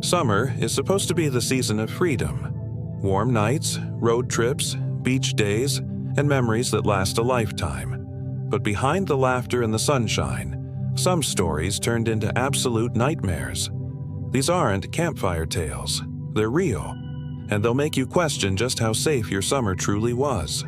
Summer is supposed to be the season of freedom. Warm nights, road trips, beach days, and memories that last a lifetime. But behind the laughter and the sunshine, some stories turned into absolute nightmares. These aren't campfire tales. They're real, and they'll make you question just how safe your summer truly was.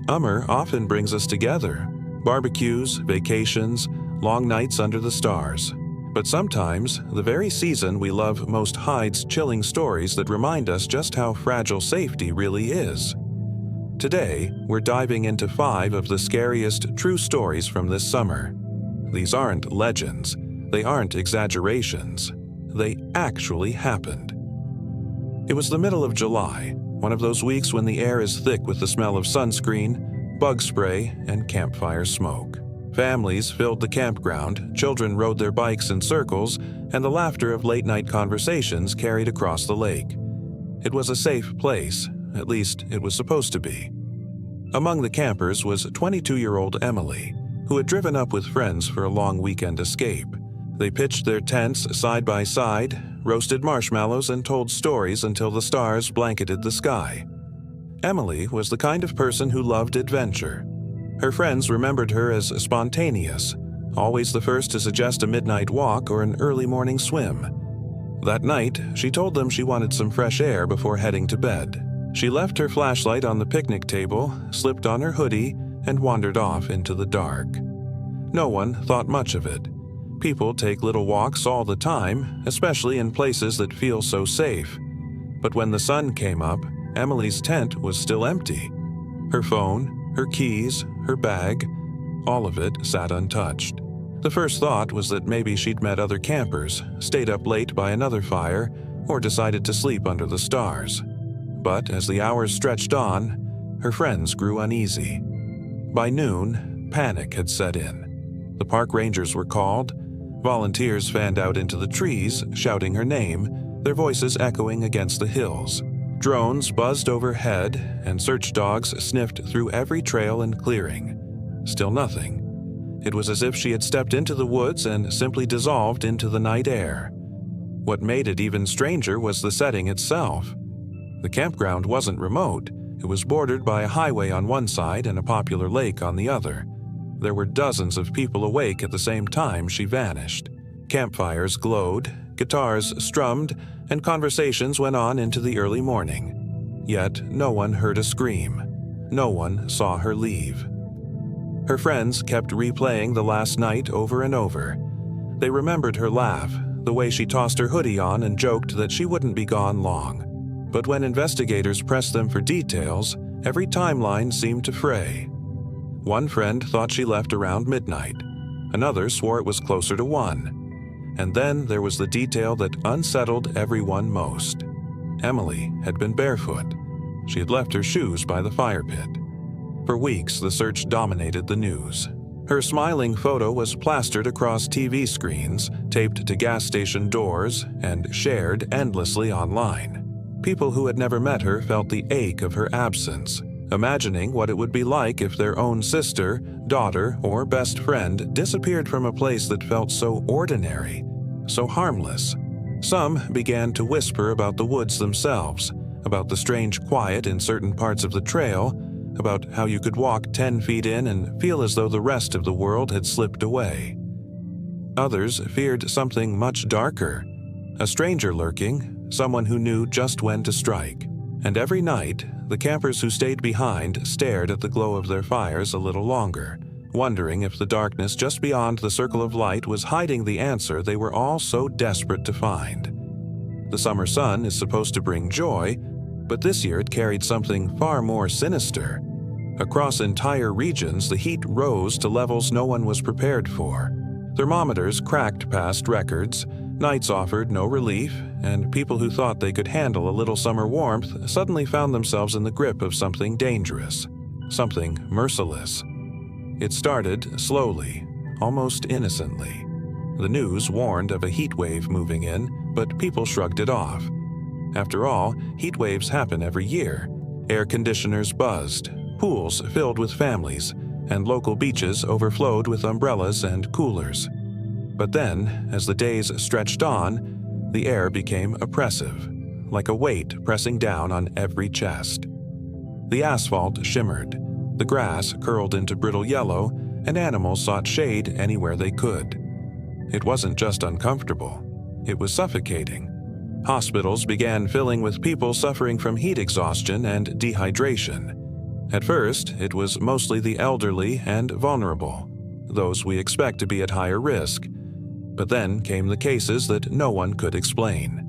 Summer often brings us together. Barbecues, vacations, long nights under the stars. But sometimes, the very season we love most hides chilling stories that remind us just how fragile safety really is. Today, we're diving into 5 of the scariest true stories from this summer. These aren't legends. They aren't exaggerations. They actually happened. It was the middle of July, one of those weeks when the air is thick with the smell of sunscreen, bug spray, and campfire smoke. Families filled the campground, children rode their bikes in circles, and the laughter of late-night conversations carried across the lake. It was a safe place, at least it was supposed to be. Among the campers was 22-year-old Emily, who had driven up with friends for a long weekend escape. They pitched their tents side by side, roasted marshmallows, and told stories until the stars blanketed the sky. Emily was the kind of person who loved adventure. Her friends remembered her as spontaneous, always the first to suggest a midnight walk or an early morning swim. That night, she told them she wanted some fresh air before heading to bed. She left her flashlight on the picnic table, slipped on her hoodie, and wandered off into the dark. No one thought much of it. People take little walks all the time, especially in places that feel so safe. But when the sun came up, Emily's tent was still empty. Her phone, her keys, her bag, all of it sat untouched. The first thought was that maybe she'd met other campers, stayed up late by another fire, or decided to sleep under the stars. But as the hours stretched on, her friends grew uneasy. By noon, panic had set in. The park rangers were called. Volunteers fanned out into the trees, shouting her name, their voices echoing against the hills. Drones buzzed overhead, and search dogs sniffed through every trail and clearing. Still nothing. It was as if she had stepped into the woods and simply dissolved into the night air. What made it even stranger was the setting itself. The campground wasn't remote. It was bordered by a highway on one side and a popular lake on the other. There were dozens of people awake at the same time she vanished. Campfires glowed, guitars strummed, and conversations went on into the early morning. Yet no one heard a scream. No one saw her leave. Her friends kept replaying the last night over and over. They remembered her laugh, the way she tossed her hoodie on and joked that she wouldn't be gone long. But when investigators pressed them for details, every timeline seemed to fray. One friend thought she left around midnight. Another swore it was closer to 1. And then there was the detail that unsettled everyone most. Emily had been barefoot. She had left her shoes by the fire pit. For weeks, the search dominated the news. Her smiling photo was plastered across TV screens, taped to gas station doors, and shared endlessly online. People who had never met her felt the ache of her absence, imagining what it would be like if their own sister, daughter, or best friend disappeared from a place that felt so ordinary, so harmless. Some began to whisper about the woods themselves, about the strange quiet in certain parts of the trail, about how you could walk 10 feet in and feel as though the rest of the world had slipped away. Others feared something much darker, a stranger lurking, someone who knew just when to strike. And every night, the campers who stayed behind stared at the glow of their fires a little longer, wondering if the darkness just beyond the circle of light was hiding the answer they were all so desperate to find. The summer sun is supposed to bring joy, but this year it carried something far more sinister. Across entire regions, the heat rose to levels no one was prepared for. Thermometers cracked past records, nights offered no relief, and people who thought they could handle a little summer warmth suddenly found themselves in the grip of something dangerous, something merciless. It started slowly, almost innocently. The news warned of a heat wave moving in, but people shrugged it off. After all, heat waves happen every year. Air conditioners buzzed, pools filled with families, and local beaches overflowed with umbrellas and coolers. But then, as the days stretched on, The air became oppressive, like a weight pressing down on every chest. The asphalt shimmered, the grass curled into brittle yellow, and animals sought shade anywhere they could. It wasn't just uncomfortable, it was suffocating. Hospitals began filling with people suffering from heat exhaustion and dehydration. At first, it was mostly the elderly and vulnerable, those we expect to be at higher risk. But then came the cases that no one could explain.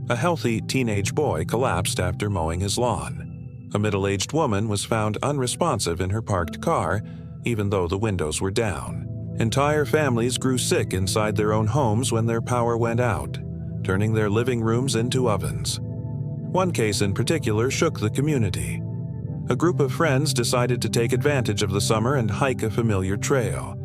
A healthy teenage boy collapsed after mowing his lawn. A middle-aged woman was found unresponsive in her parked car, even though the windows were down. Entire families grew sick inside their own homes when their power went out, turning their living rooms into ovens. One case in particular shook the community. A group of friends decided to take advantage of the summer and hike a familiar trail.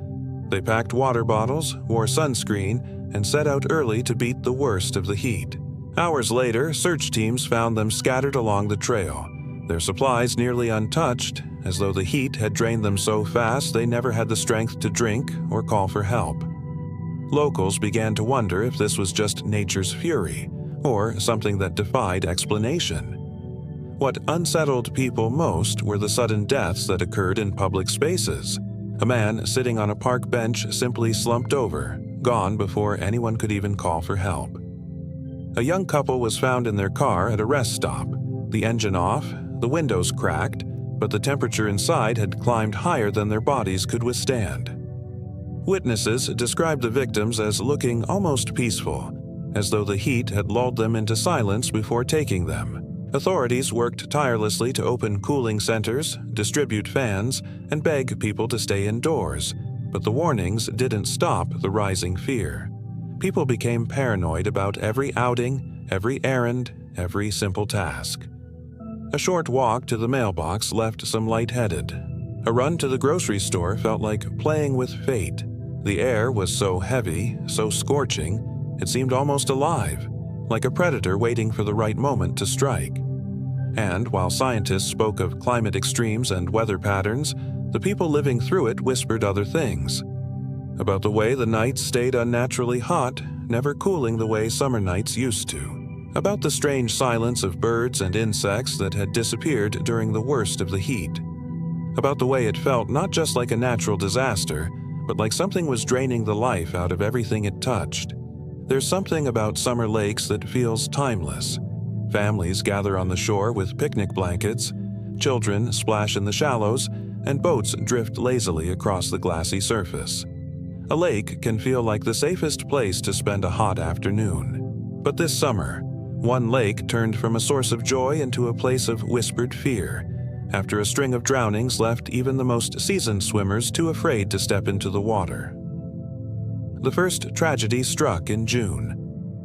They packed water bottles, wore sunscreen, and set out early to beat the worst of the heat. Hours later, search teams found them scattered along the trail, their supplies nearly untouched, as though the heat had drained them so fast they never had the strength to drink or call for help. Locals began to wonder if this was just nature's fury, or something that defied explanation. What unsettled people most were the sudden deaths that occurred in public spaces. A man sitting on a park bench simply slumped over, gone before anyone could even call for help. A young couple was found in their car at a rest stop, the engine off, the windows cracked, but the temperature inside had climbed higher than their bodies could withstand. Witnesses described the victims as looking almost peaceful, as though the heat had lulled them into silence before taking them. Authorities worked tirelessly to open cooling centers, distribute fans, and beg people to stay indoors, but the warnings didn't stop the rising fear. People became paranoid about every outing, every errand, every simple task. A short walk to the mailbox left some lightheaded. A run to the grocery store felt like playing with fate. The air was so heavy, so scorching, it seemed almost alive, like a predator waiting for the right moment to strike. And while scientists spoke of climate extremes and weather patterns, the people living through it whispered other things. About the way the nights stayed unnaturally hot, never cooling the way summer nights used to. About the strange silence of birds and insects that had disappeared during the worst of the heat. About the way it felt not just like a natural disaster, but like something was draining the life out of everything it touched. There's something about summer lakes that feels timeless. Families gather on the shore with picnic blankets, children splash in the shallows, and boats drift lazily across the glassy surface. A lake can feel like the safest place to spend a hot afternoon. But this summer, one lake turned from a source of joy into a place of whispered fear, after a string of drownings left even the most seasoned swimmers too afraid to step into the water. The first tragedy struck in June.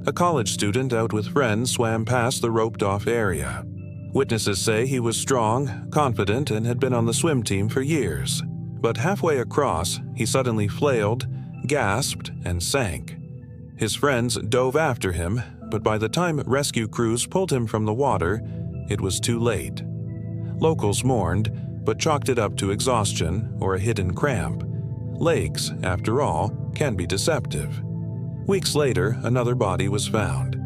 A college student out with friends swam past the roped-off area. Witnesses say he was strong, confident, and had been on the swim team for years. But halfway across, he suddenly flailed, gasped, and sank. His friends dove after him, but by the time rescue crews pulled him from the water, it was too late. Locals mourned, but chalked it up to exhaustion or a hidden cramp. Lakes, after all, can be deceptive. Weeks later, another body was found.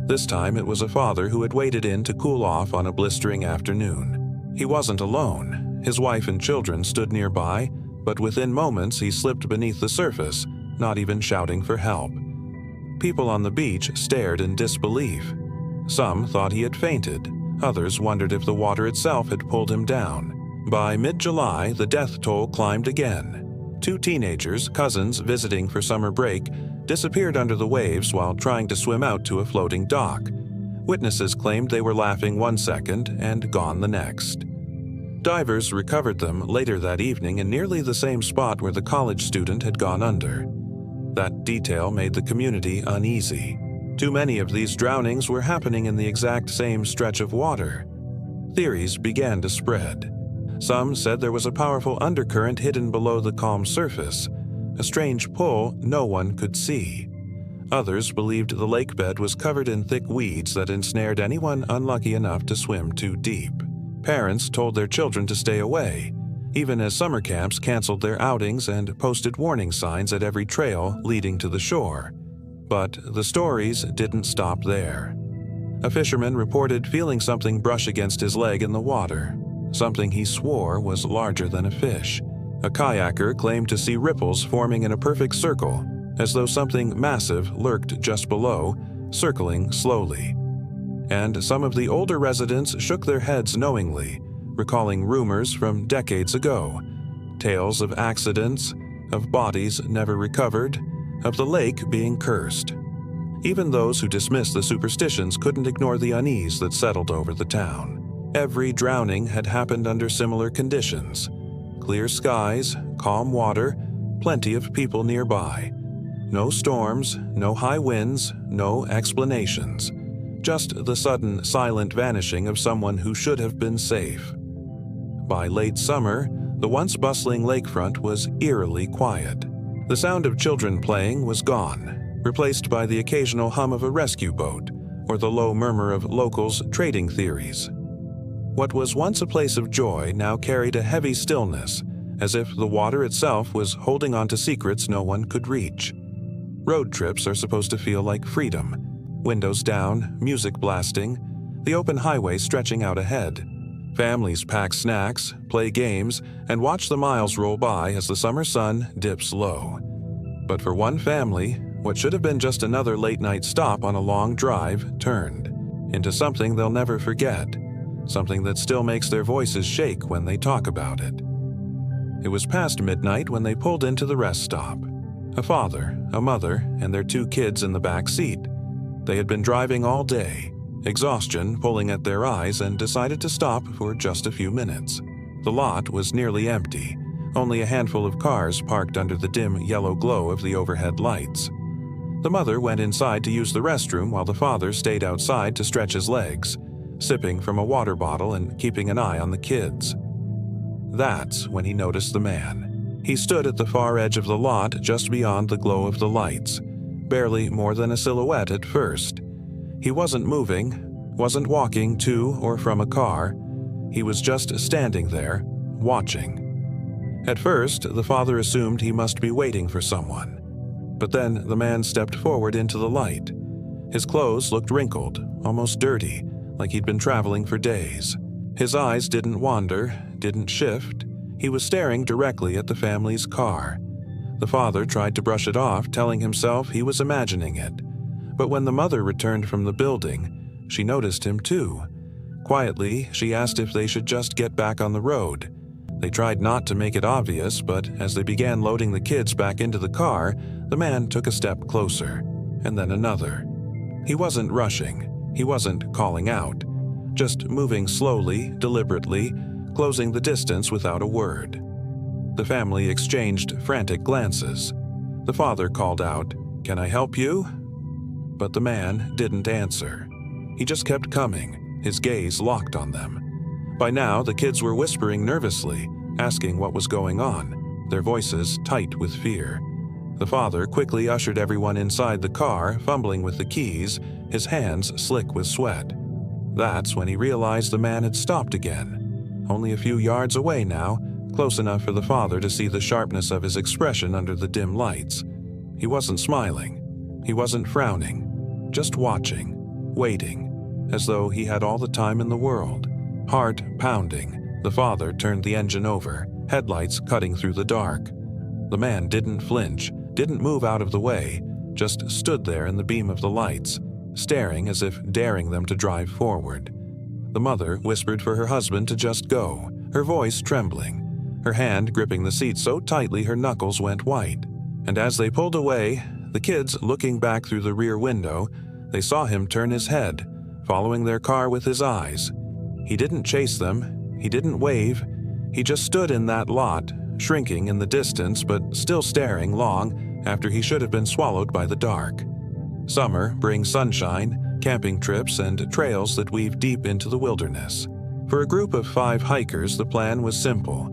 This time it was a father who had waded in to cool off on a blistering afternoon. He wasn't alone. His wife and children stood nearby, but within moments he slipped beneath the surface, not even shouting for help. People on the beach stared in disbelief. Some thought he had fainted. Others wondered if the water itself had pulled him down. By mid-July, the death toll climbed again. 2 teenagers, cousins visiting for summer break, disappeared under the waves while trying to swim out to a floating dock. Witnesses claimed they were laughing one second and gone the next. Divers recovered them later that evening in nearly the same spot where the college student had gone under. That detail made the community uneasy. Too many of these drownings were happening in the exact same stretch of water. Theories began to spread. Some said there was a powerful undercurrent hidden below the calm surface, a strange pull no one could see. Others believed the lake bed was covered in thick weeds that ensnared anyone unlucky enough to swim too deep. Parents told their children to stay away, even as summer camps canceled their outings and posted warning signs at every trail leading to the shore. But the stories didn't stop there. A fisherman reported feeling something brush against his leg in the water, something he swore was larger than a fish. A kayaker claimed to see ripples forming in a perfect circle, as though something massive lurked just below, circling slowly. And some of the older residents shook their heads knowingly, recalling rumors from decades ago, tales of accidents, of bodies never recovered, of the lake being cursed. Even those who dismissed the superstitions couldn't ignore the unease that settled over the town. Every drowning had happened under similar conditions: clear skies, calm water, plenty of people nearby. No storms, no high winds, no explanations. Just the sudden, silent vanishing of someone who should have been safe. By late summer, the once bustling lakefront was eerily quiet. The sound of children playing was gone, replaced by the occasional hum of a rescue boat or the low murmur of locals trading theories. What was once a place of joy now carried a heavy stillness, as if the water itself was holding on to secrets no one could reach. Road trips are supposed to feel like freedom. Windows down, music blasting, the open highway stretching out ahead. Families pack snacks, play games, and watch the miles roll by as the summer sun dips low. But for one family, what should have been just another late-night stop on a long drive turned into something they'll never forget, something that still makes their voices shake when they talk about it. It was past midnight when they pulled into the rest stop. A father, a mother, and their 2 kids in the back seat. They had been driving all day, exhaustion pulling at their eyes, and decided to stop for just a few minutes. The lot was nearly empty, only a handful of cars parked under the dim yellow glow of the overhead lights. The mother went inside to use the restroom while the father stayed outside to stretch his legs, sipping from a water bottle and keeping an eye on the kids. That's when he noticed the man. He stood at the far edge of the lot just beyond the glow of the lights, barely more than a silhouette at first. He wasn't moving, wasn't walking to or from a car. He was just standing there, watching. At first, the father assumed he must be waiting for someone. But then the man stepped forward into the light. His clothes looked wrinkled, almost dirty, like he'd been traveling for days. His eyes didn't wander, didn't shift. He was staring directly at the family's car. The father tried to brush it off, telling himself he was imagining it. But when the mother returned from the building, she noticed him too. Quietly, she asked if they should just get back on the road. They tried not to make it obvious, but as they began loading the kids back into the car, the man took a step closer, and then another. He wasn't rushing. He wasn't calling out. Just moving slowly, deliberately, closing the distance without a word. The family exchanged frantic glances. The father called out, "Can I help you?" But the man didn't answer. He just kept coming, his gaze locked on them. By now, the kids were whispering nervously, asking what was going on, their voices tight with fear. The father quickly ushered everyone inside the car, fumbling with the keys, his hands slick with sweat. That's when he realized the man had stopped again. Only a few yards away now, close enough for the father to see the sharpness of his expression under the dim lights. He wasn't smiling. He wasn't frowning. Just watching, waiting, as though he had all the time in the world. Heart pounding, the father turned the engine over, headlights cutting through the dark. The man didn't flinch, didn't move out of the way, just stood there in the beam of the lights, staring as if daring them to drive forward. The mother whispered for her husband to just go, her voice trembling, her hand gripping the seat so tightly her knuckles went white. And as they pulled away, the kids looking back through the rear window, they saw him turn his head, following their car with his eyes. He didn't chase them, he didn't wave, he just stood in that lot, shrinking in the distance but still staring long after he should have been swallowed by the dark. Summer brings sunshine, camping trips, and trails that weave deep into the wilderness. For a group of 5 hikers, the plan was simple: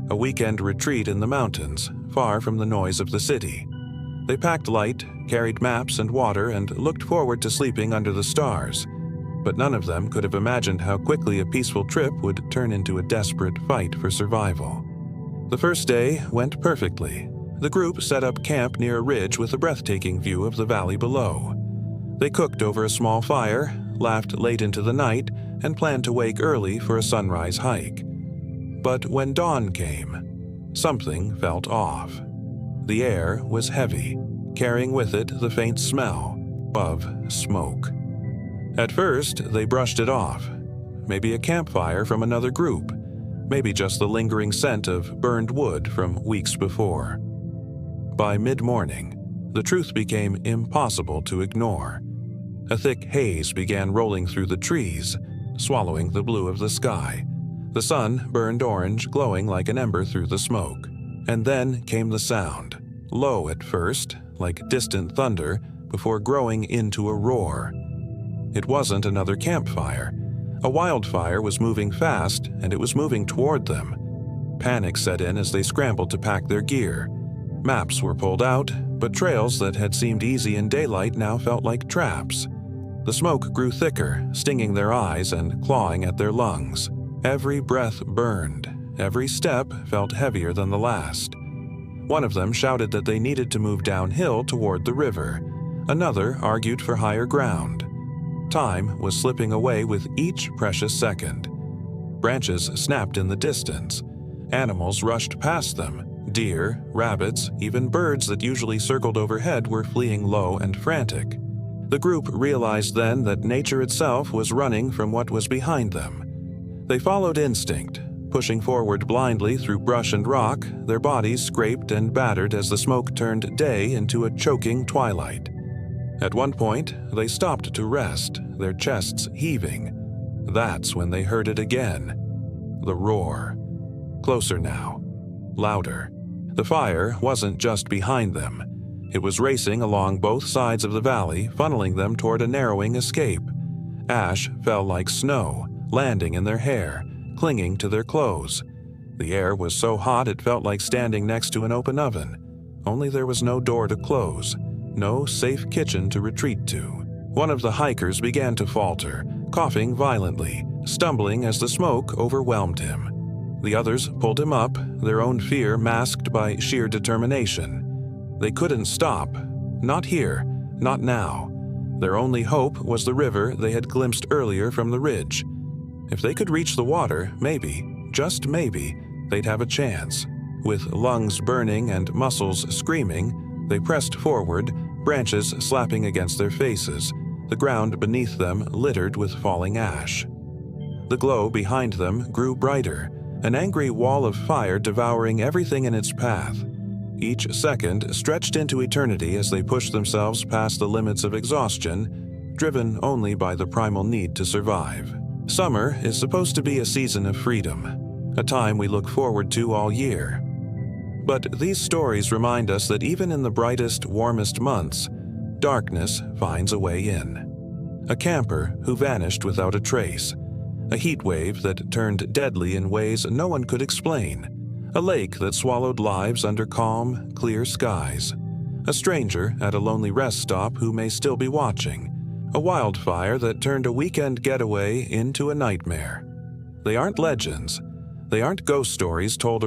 a weekend retreat in the mountains, far from the noise of the city. They packed light, carried maps and water, and looked forward to sleeping under the stars. But none of them could have imagined how quickly a peaceful trip would turn into a desperate fight for survival. The first day went perfectly. The group set up camp near a ridge with a breathtaking view of the valley below. They cooked over a small fire, laughed late into the night, and planned to wake early for a sunrise hike. But when dawn came, something felt off. The air was heavy, carrying with it the faint smell of smoke. At first, they brushed it off. Maybe a campfire from another group, maybe just the lingering scent of burned wood from weeks before. By mid-morning, the truth became impossible to ignore. A thick haze began rolling through the trees, swallowing the blue of the sky. The sun burned orange, glowing like an ember through the smoke. And then came the sound, low at first, like distant thunder, before growing into a roar. It wasn't another campfire. A wildfire was moving fast, and it was moving toward them. Panic set in as they scrambled to pack their gear. Maps were pulled out, but trails that had seemed easy in daylight now felt like traps. The smoke grew thicker, stinging their eyes and clawing at their lungs. Every breath burned. Every step felt heavier than the last. One of them shouted that they needed to move downhill toward the river. Another argued for higher ground. Time was slipping away with each precious second. Branches snapped in the distance. Animals rushed past them. Deer, rabbits, even birds that usually circled overhead were fleeing low and frantic. The group realized then that nature itself was running from what was behind them. They followed instinct, pushing forward blindly through brush and rock, their bodies scraped and battered as the smoke turned day into a choking twilight. At one point, they stopped to rest, their chests heaving. That's when they heard it again. The roar. Closer now. Louder. The fire wasn't just behind them. It was racing along both sides of the valley, funneling them toward a narrowing escape. Ash fell like snow, landing in their hair, clinging to their clothes. The air was so hot it felt like standing next to an open oven. Only there was no door to close, no safe kitchen to retreat to. One of the hikers began to falter, coughing violently, stumbling as the smoke overwhelmed him. The others pulled him up, their own fear masked by sheer determination. They couldn't stop. Not here, not now. Their only hope was the river they had glimpsed earlier from the ridge. If they could reach the water, maybe, just maybe, they'd have a chance. With lungs burning and muscles screaming, they pressed forward, branches slapping against their faces, the ground beneath them littered with falling ash. The glow behind them grew brighter, an angry wall of fire devouring everything in its path. Each second stretched into eternity as they pushed themselves past the limits of exhaustion, driven only by the primal need to survive. Summer is supposed to be a season of freedom, a time we look forward to all year. But these stories remind us that even in the brightest, warmest months, darkness finds a way in. A camper who vanished without a trace. A heat wave that turned deadly in ways no one could explain. A lake that swallowed lives under calm, clear skies. A stranger at a lonely rest stop who may still be watching. A wildfire that turned a weekend getaway into a nightmare. They aren't legends. They aren't ghost stories told